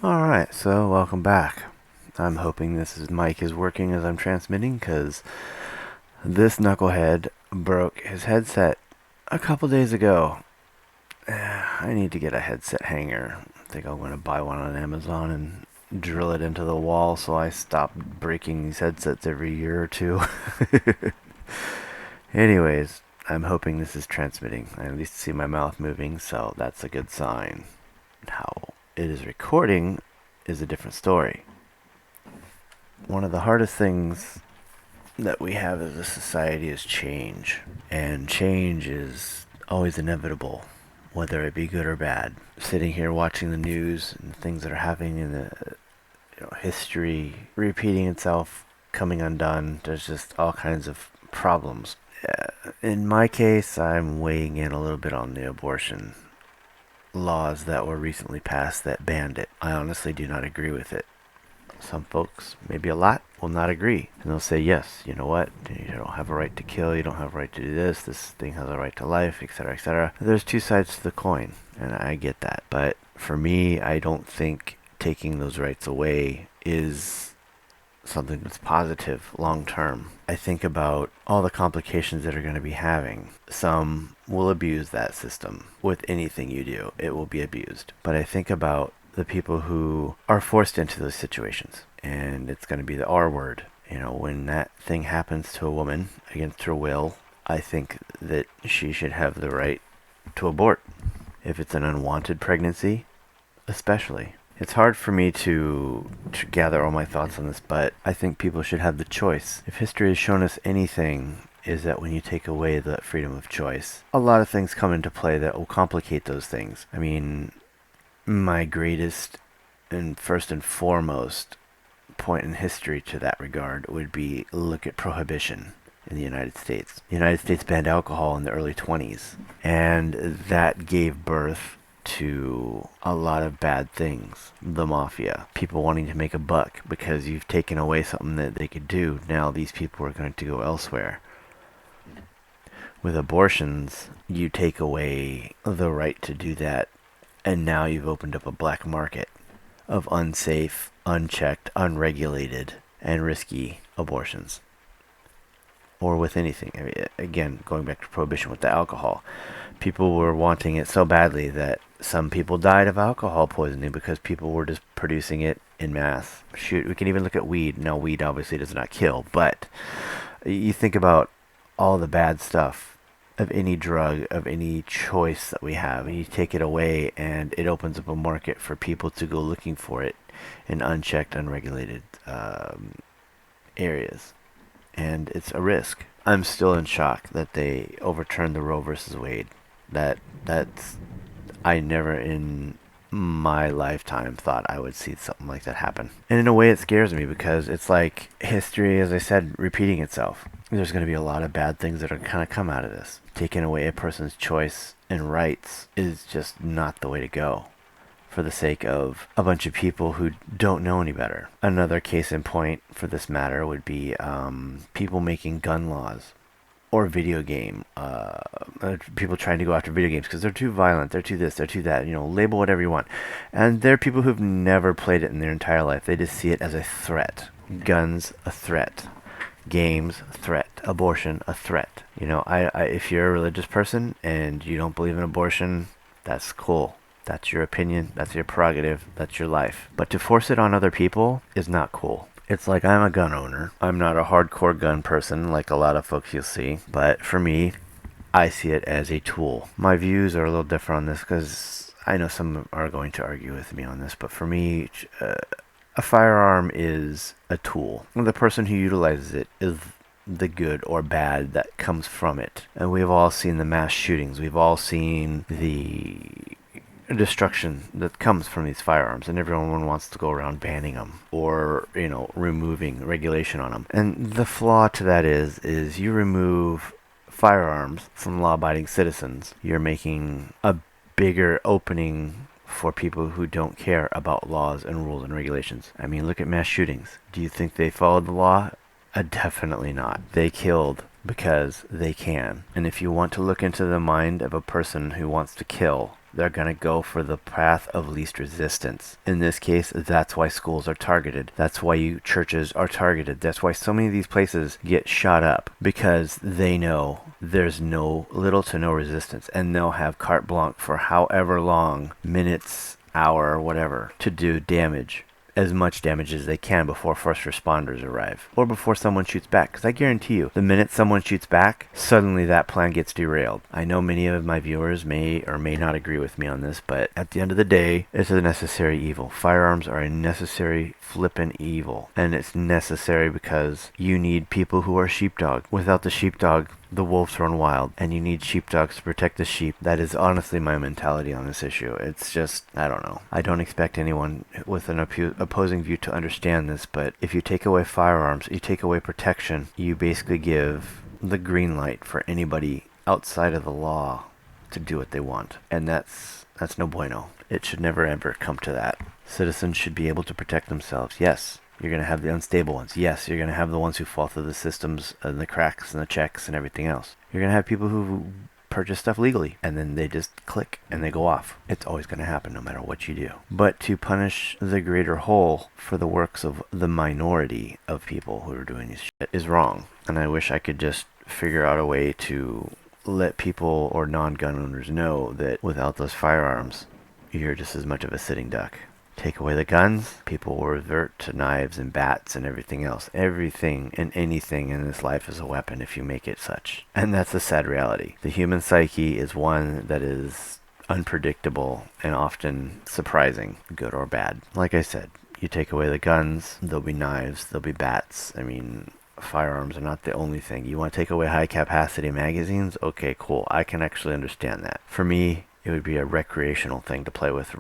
Alright, so welcome back. I'm hoping mic is working as I'm transmitting, because this knucklehead broke his headset a couple days ago. I need to get a headset hanger. I think I'm going to buy one on Amazon and drill it into the wall so I stop breaking these headsets every year or two. Anyways, I'm hoping this is transmitting. I at least see my mouth moving, so that's a good sign. How it is recording is a different story. One of the hardest things that we have as a society is change. And change is always inevitable, whether it be good or bad. Sitting here watching the news and things that are happening in the history repeating itself, coming undone, there's just all kinds of problems. In my case, I'm weighing in a little bit on the abortion laws that were recently passed that banned it. I honestly do not agree with it. Some folks, maybe a lot, will not agree. And they'll say, yes, you know what? You don't have a right to kill. You don't have a right to do this. This thing has a right to life, etc., etc. There's two sides to the coin, and I get that. But for me, I don't think taking those rights away is something that's positive long term. I think about all the complications that are going to be having. Some will abuse that system. With anything you do, it will be abused. But I think about the people who are forced into those situations, and it's going to be the R word. When that thing happens to a woman against her will, I think that she should have the right to abort. If it's an unwanted pregnancy, especially. It's hard for me to gather all my thoughts on this, but I think people should have the choice. If history has shown us anything, is that when you take away the freedom of choice, a lot of things come into play that will complicate those things. I mean, my greatest and first and foremost point in history to that regard would be look at prohibition in the United States. The United States banned alcohol in the early 20s, and that gave birth to a lot of bad things. The mafia, people wanting to make a buck because you've taken away something that they could do. Now these people are going to go elsewhere. With abortions, you take away the right to do that, and now you've opened up a black market of unsafe, unchecked, unregulated, and risky abortions. Or with anything. I mean, again, going back to prohibition with the alcohol. People were wanting it so badly that some people died of alcohol poisoning because people were just producing it in mass. Shoot, we can even look at weed. Now, weed obviously does not kill, but you think about all the bad stuff of any drug, of any choice that we have, and you take it away, and it opens up a market for people to go looking for it in unchecked, unregulated areas. And it's a risk. I'm still in shock that they overturned the Roe versus Wade. That's I never in my lifetime thought I would see something like that happen. And in a way, it scares me because it's like history, as I said, repeating itself. There's going to be a lot of bad things that are kind of come out of this. Taking away a person's choice and rights is just not the way to go for the sake of a bunch of people who don't know any better. Another case in point for this matter would be people making gun laws or video game people trying to go after video games because they're too violent, they're too this, they're too that, label whatever you want. And they're people who've never played it in their entire life. They just see it as a threat. Guns, a threat. Games, a threat. Abortion, a threat. If you're a religious person and you don't believe in abortion, that's cool. That's your opinion, that's your prerogative, that's your life. But to force it on other people is not cool. It's like I'm a gun owner. I'm not a hardcore gun person like a lot of folks you'll see. But for me, I see it as a tool. My views are a little different on this because I know some are going to argue with me on this. But for me, a firearm is a tool. The person who utilizes it is the good or bad that comes from it. And we've all seen the mass shootings. We've all seen the destruction that comes from these firearms, and everyone wants to go around banning them or removing regulation on them. And the flaw to that is you remove firearms from law-abiding citizens, you're making a bigger opening for people who don't care about laws and rules and regulations. I mean, look at mass shootings. Do you think they followed the law? Definitely not. They killed because they can. And if you want to look into the mind of a person who wants to kill, They're going to go for the path of least resistance. In this case, that's why schools are targeted. That's why churches are targeted. That's why so many of these places get shot up, because they know there's no little to no resistance, and they'll have carte blanche for however long, minutes, hour, whatever, to do damage, as much damage as they can before first responders arrive, or before someone shoots back. Because I guarantee you, the minute someone shoots back, suddenly that plan gets derailed. I know many of my viewers may or may not agree with me on this, but at the end of the day, it's a necessary evil. Firearms are a necessary flippin' evil, and it's necessary because you need people who are sheepdog. Without the sheepdog, the wolves run wild, and you need sheepdogs to protect the sheep. That is honestly my mentality on this issue. It's just, I don't know. I don't expect anyone with an opposing view to understand this, but if you take away firearms, you take away protection, you basically give the green light for anybody outside of the law to do what they want. And that's no bueno. It should never ever come to that. Citizens should be able to protect themselves. Yes, you're going to have the unstable ones. Yes, you're going to have the ones who fall through the systems and the cracks and the checks and everything else. You're going to have people who purchase stuff legally and then they just click and they go off. It's always going to happen no matter what you do. But to punish the greater whole for the works of the minority of people who are doing this shit is wrong. And I wish I could just figure out a way to let people or non-gun owners know that without those firearms, you're just as much of a sitting duck. Take away the guns, people will revert to knives and bats and everything else. Everything and anything in this life is a weapon if you make it such. And that's a sad reality. The human psyche is one that is unpredictable and often surprising, good or bad. Like I said, you take away the guns, there'll be knives, there'll be bats. I mean, firearms are not the only thing. You want to take away high capacity magazines? Okay, cool. I can actually understand that. For me, it would be a recreational thing to play with,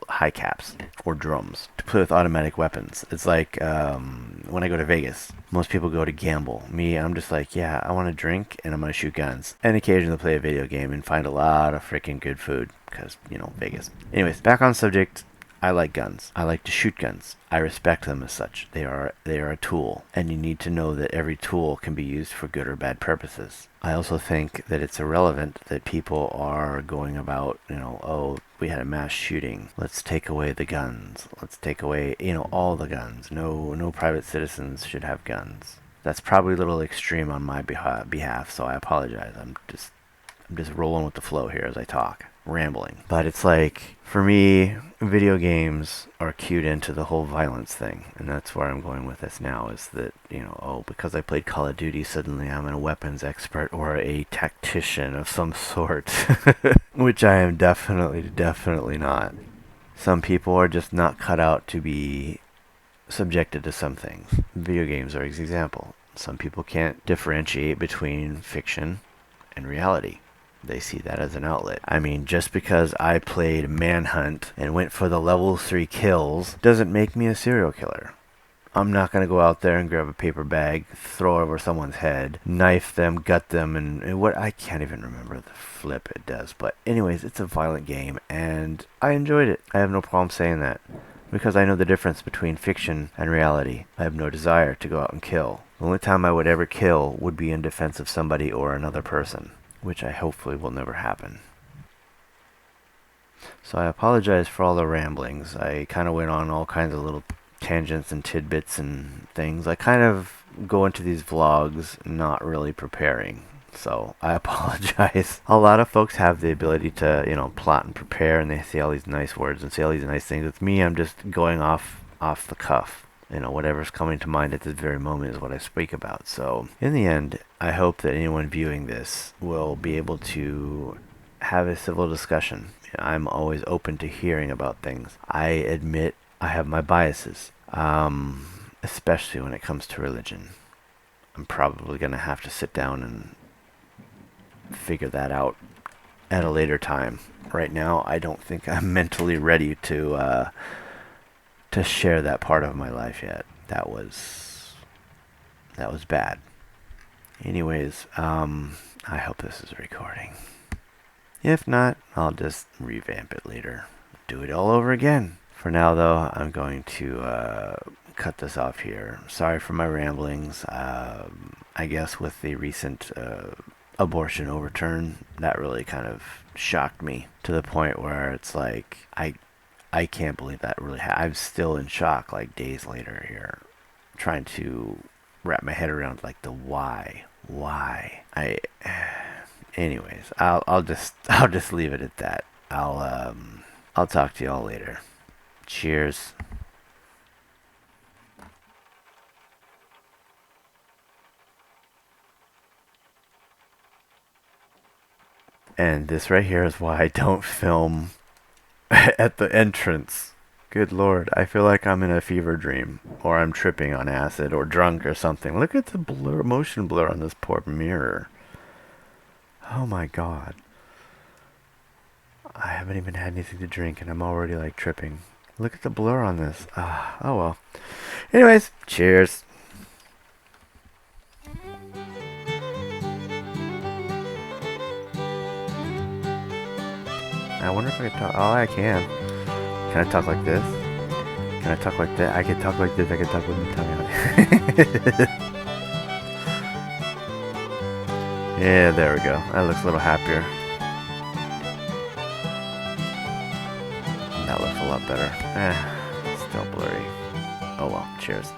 high caps or drums. To play with automatic weapons. It's like when I go to Vegas, most people go to gamble. Me, I'm just like, yeah, I want to drink and I'm going to shoot guns. And occasionally play a video game and find a lot of freaking good food because, Vegas. Anyways, back on subject. I like guns. I like to shoot guns. I respect them as such. They are a tool, and you need to know that every tool can be used for good or bad purposes. I also think that it's irrelevant that people are going about, oh, we had a mass shooting. Let's take away the guns. Let's take away, all the guns. No private citizens should have guns. That's probably a little extreme on my behalf, so I apologize. I'm just rolling with the flow here as I talk. Rambling. But it's like, for me, video games are cued into the whole violence thing. And that's where I'm going with this now, is that, because I played Call of Duty, suddenly I'm a weapons expert or a tactician of some sort. Which I am definitely not. Some people are just not cut out to be subjected to some things. Video games are an example. Some people can't differentiate between fiction and reality. They see that as an outlet. I mean, just because I played Manhunt and went for the level 3 kills doesn't make me a serial killer. I'm not going to go out there and grab a paper bag, throw it over someone's head, knife them, gut them, and what, I can't even remember the flip it does. But anyways, it's a violent game, and I enjoyed it. I have no problem saying that, because I know the difference between fiction and reality. I have no desire to go out and kill. The only time I would ever kill would be in defense of somebody or another person, which I hopefully will never happen. So I apologize for all the ramblings. I kind of went on all kinds of little tangents and tidbits and things. I kind of go into these vlogs not really preparing, so I apologize. A lot of folks have the ability to, plot and prepare, and they say all these nice words and say all these nice things. With me, I'm just going off the cuff. Whatever's coming to mind at this very moment is what I speak about. So, in the end, I hope that anyone viewing this will be able to have a civil discussion. I'm always open to hearing about things. I admit I have my biases, especially when it comes to religion. I'm probably going to have to sit down and figure that out at a later time. Right now, I don't think I'm mentally ready to share that part of my life yet. That was bad. Anyways, I hope this is recording. If not, I'll just revamp it later. Do it all over again. For now, though, I'm going to cut this off here. Sorry for my ramblings. I guess with the recent abortion overturn, that really kind of shocked me to the point where it's like I can't believe that really I'm still in shock like days later here, trying to wrap my head around like the why. Anyways, I'll just leave it at that. I'll talk to y'all later. Cheers. And this right here is why I don't film at the entrance. Good lord, I feel like I'm in a fever dream, or I'm tripping on acid, or drunk or something. Look at the blur, motion blur on this poor mirror. Oh my god. I haven't even had anything to drink and I'm already like tripping. Look at the blur on this. Oh well. Anyways, cheers. I wonder if I can talk. Oh, I can. Can I talk like this? Can I talk like that? I can talk like this. I can talk with my tongue out. Yeah, there we go. That looks a little happier. That looks a lot better. Still blurry. Oh well, cheers.